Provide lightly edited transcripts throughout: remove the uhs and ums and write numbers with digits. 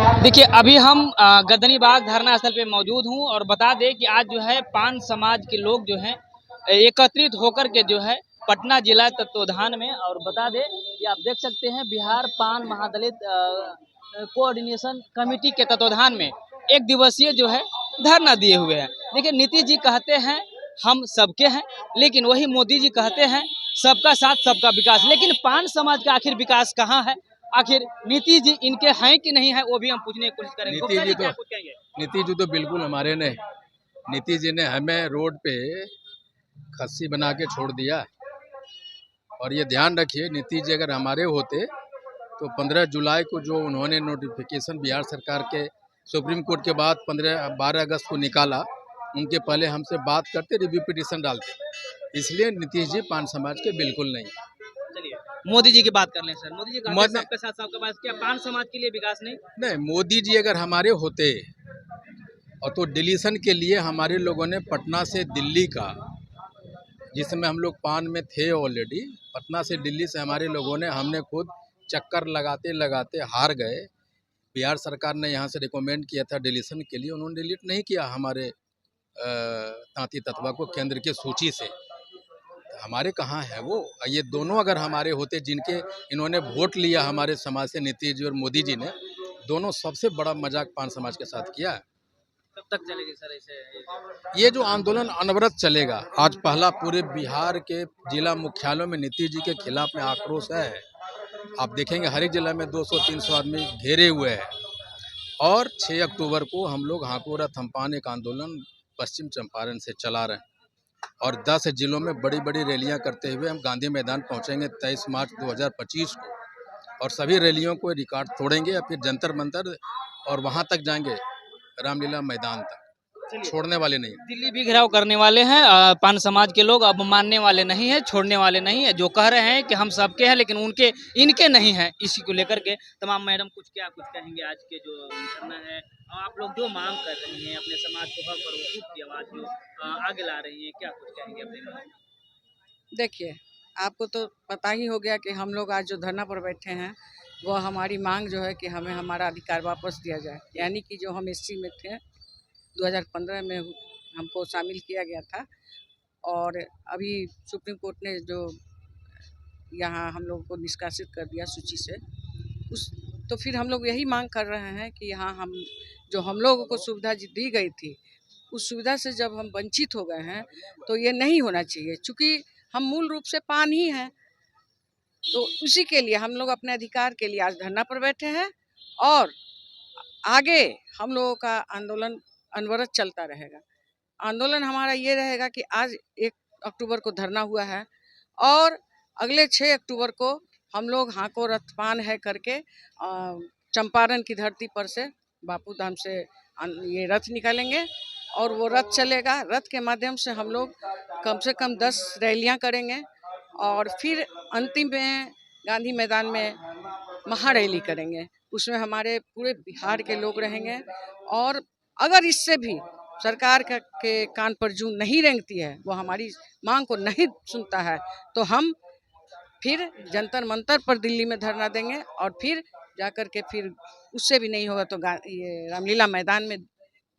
देखिए अभी हम गर्दनी बाग धरना स्थल पे मौजूद हूँ और बता दें कि आज जो है पान समाज के लोग जो हैं एकत्रित होकर के जो है पटना जिला तत्वाधान में, और बता दें कि आप देख सकते हैं बिहार पान महादलित कोऑर्डिनेशन कमेटी के तत्वाधान में एक दिवसीय जो है धरना दिए हुए हैं। देखिए नीतीश जी कहते हैं हम सबके हैं, लेकिन वही मोदी जी कहते हैं सबका साथ सबका विकास। लेकिन पान समाज का आखिर विकास कहाँ है? आखिर नीतीश जी इनके हैं कि नहीं है, वो भी हम पूछने की कोशिश करेंगे। नीतीश जी तो बिल्कुल हमारे ने नीतीश जी ने हमें रोड पे खस्सी बना के छोड़ दिया। और ये ध्यान रखिए, नीतीश जी अगर हमारे होते तो 15 जुलाई को जो उन्होंने नोटिफिकेशन बिहार सरकार के सुप्रीम कोर्ट के बाद 12 अगस्त को निकाला, उनके पहले हमसे बात करते, रिव्यू पिटीशन डालते। इसलिए नीतीश जी पान समाज के बिल्कुल नहीं। चलिए मोदी जी की बात कर लें सर। मोदी जी कहते हैं सबके साथ सबका विकास, क्या पान समाज के लिए विकास नहीं? मोदी जी अगर हमारे होते और तो डिलीशन के लिए हमारे लोगों ने पटना से दिल्ली का, जिसमें हम लोग पान में थे ऑलरेडी, पटना से दिल्ली से हमारे लोगों ने, हमने खुद चक्कर लगाते लगाते हार गए। बिहार सरकार ने यहाँ से रिकमेंड किया था डिलीशन के लिए, उन्होंने डिलीट नहीं किया हमारे तांती तत्वा को केंद्र की सूची से। हमारे कहाँ है वो? ये दोनों अगर हमारे होते, जिनके इन्होंने वोट लिया हमारे समाज से, नीतीश जी और मोदी जी ने, दोनों सबसे बड़ा मजाक पान समाज के साथ किया है। कब तक चलेगी सर ऐसे? ये जो आंदोलन अनवरत चलेगा, आज पहला पूरे बिहार के जिला मुख्यालयों में नीतीश जी के खिलाफ में आक्रोश है। आप देखेंगे हर एक जिला में 200-300 आदमी घेरे हुए हैं। और 6 अक्टूबर को हम लोग हाको रथ हम्पान एक आंदोलन पश्चिम चंपारण से चला रहे हैं, और 10 जिलों में बड़ी बड़ी रैलियां करते हुए हम गांधी मैदान पहुंचेंगे 23 मार्च 2025 को, और सभी रैलियों को रिकॉर्ड तोड़ेंगे या फिर जंतर मंतर, और वहां तक जाएंगे रामलीला मैदान तक। छोड़ने वाले नहीं। दिल्ली भी घेराव करने वाले हैं पान समाज के लोग, अब मानने वाले नहीं है, छोड़ने वाले नहीं है। जो कह रहे हैं कि हम सबके हैं लेकिन उनके इनके नहीं है, इसी को लेकर के तमाम मैडम कुछ कहेंगे आज के जो धरना है, आप लोग जो मांग कर रही हैं अपने समाज को हक और वकूफ की आवाज जो आगे ला रही है, क्या कुछ कहेंगे अपने? देखिए, आपको तो पता ही हो गया कि हम लोग आज जो धरना पर बैठे हैं वो हमारी मांग जो है कि हमें हमारा अधिकार वापस दिया जाए। यानी कि जो हम एससी में थे, 2015 में हमको शामिल किया गया था, और अभी सुप्रीम कोर्ट ने जो यहाँ हम लोगों को निष्कासित कर दिया सूची से, तो फिर हम लोग यही मांग कर रहे हैं कि यहाँ हम लोगों को सुविधा दी गई थी, उस सुविधा से जब हम वंचित हो गए हैं तो ये नहीं होना चाहिए। चूँकि हम मूल रूप से पान ही हैं, तो उसी के लिए हम लोग अपने अधिकार के लिए आज धरना पर बैठे हैं, और आगे हम लोगों का आंदोलन अनवरत चलता रहेगा। आंदोलन हमारा ये रहेगा कि आज 1 अक्टूबर को धरना हुआ है, और अगले 6 अक्टूबर को हम लोग हाको रथ पान है करके चंपारण की धरती पर से बापू धाम से ये रथ निकालेंगे, और वो रथ चलेगा। रथ के माध्यम से हम लोग कम से कम 10 रैलियां करेंगे, और फिर अंतिम में गांधी मैदान में महारैली करेंगे। उसमें हमारे पूरे बिहार के लोग रहेंगे, और अगर इससे भी सरकार के कान पर जूं नहीं रेंगती है, वो हमारी मांग को नहीं सुनता है, तो हम फिर जंतर मंतर पर दिल्ली में धरना देंगे, और फिर जाकर के फिर उससे भी नहीं होगा तो ये रामलीला मैदान में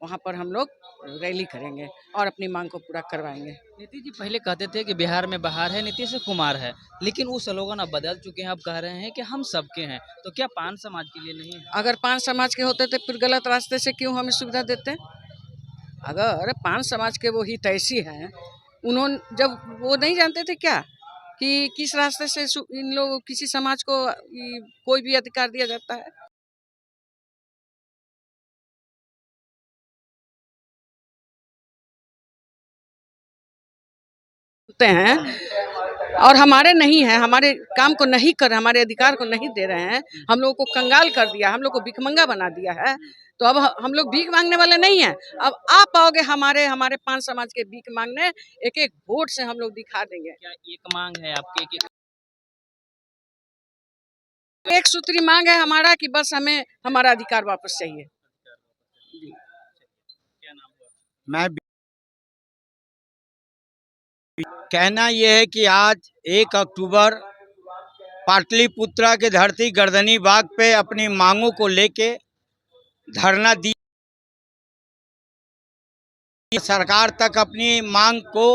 वहाँ पर हम लोग रैली करेंगे और अपनी मांग को पूरा करवाएंगे। नीतीश जी पहले कहते थे कि बिहार में बहार है, नीतीश कुमार है, लेकिन वो स्लोगन अब बदल चुके हैं। अब कह रहे हैं कि हम सबके हैं, तो क्या पान समाज के लिए नहीं है? अगर पान समाज के होते तो फिर गलत रास्ते से क्यों हमें सुविधा देते? अगर पान समाज के वो हित ऐसी हैं, उन्होंने जब वो नहीं जानते थे क्या कि किस रास्ते से इन लोग किसी समाज को कोई भी अधिकार दिया जाता है। हैं और हमारे नहीं है, हमारे काम को नहीं कर, हमारे अधिकार को नहीं दे रहे हैं, हम लोगों को कंगाल कर दिया, हम लोग को भिखमंगा बना दिया है। तो अब हम लोग भीख मांगने वाले नहीं हैं। अब आप आओगे हमारे पान समाज के भीख मांगने, एक एक वोट से हम लोग दिखा देंगे। क्या एक मांग है आपके? एक सूत्री मांग है हमारा कि बस हमें हमारा अधिकार वापस चाहिए। क्या नाम हुआ? मैं कहना यह है कि आज 1 अक्टूबर पाटलिपुत्रा के धरती गर्दनी बाग पे अपनी मांगों को लेके धरना दी सरकार तक अपनी मांग को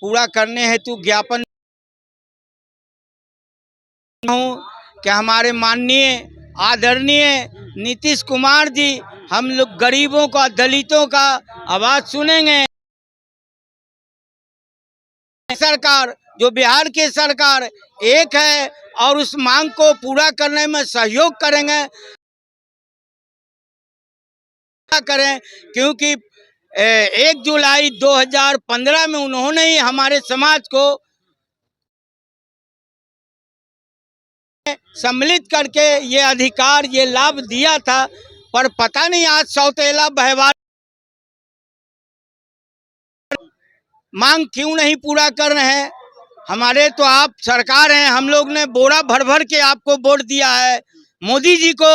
पूरा करने हेतु ज्ञापन हूँ कि हमारे माननीय आदरणीय नीतीश कुमार जी हम लोग गरीबों का दलितों का आवाज सुनेंगे। सरकार जो बिहार की सरकार एक है और उस मांग को पूरा करने में सहयोग करेंगे करें, क्योंकि 1 जुलाई 2015 में उन्होंने ही हमारे समाज को सम्मिलित करके ये अधिकार ये लाभ दिया था, पर पता नहीं आज सौतेला बहवाल मांग क्यों नहीं पूरा कर रहे हैं। हमारे तो आप सरकार हैं, हम लोग ने बोरा भर भर के आपको वोट दिया है, मोदी जी को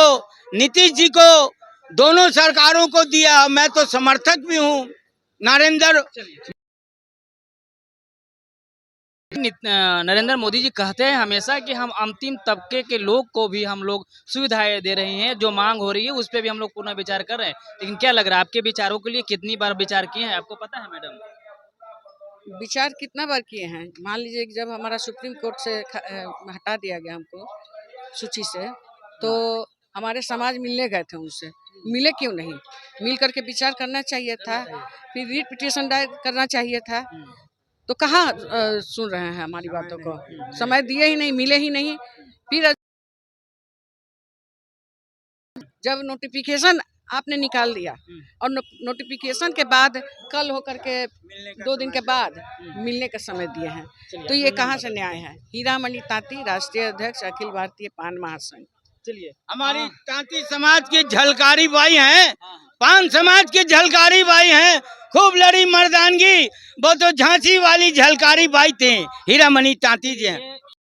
नीतीश जी को दोनों सरकारों को दिया। मैं तो समर्थक भी हूँ नरेंद्र मोदी जी कहते हैं हमेशा कि हम अंतिम तबके के लोग को भी हम लोग सुविधाएं दे रहे हैं, जो मांग हो रही है उस पर भी हम लोग पुनः विचार कर रहे हैं। लेकिन क्या लग रहा है आपके विचारों के लिए कितनी बार विचार किए हैं, आपको पता है मैडम? विचार कितना बार किए हैं। मान लीजिए कि जब हमारा सुप्रीम कोर्ट से हटा दिया गया हमको सूची से, तो हमारे समाज मिलने गए थे उनसे, मिले क्यों नहीं? मिल करके विचार करना चाहिए था, फिर रीट पिटीशन दायर करना चाहिए था। तो कहाँ सुन रहे हैं हमारी बातों को? समय दिए ही नहीं, मिले ही नहीं। फिर जब नोटिफिकेशन आपने निकाल दिया और नोटिफिकेशन के बाद कल होकर के 2 दिन के बाद मिलने का समय दिए हैं, तो ये कहाँ से न्याय है? हीरामणि तांती, राष्ट्रीय अध्यक्ष अखिल भारतीय पान महासंघ। चलिए, हमारी तांती समाज की झलकारी बाई हैं, पान समाज की झलकारी बाई हैं, खूब लड़ी मर्दानगी। वो तो झांसी वाली झलकारी बाई थे, हीरामणि तांती जी हैं।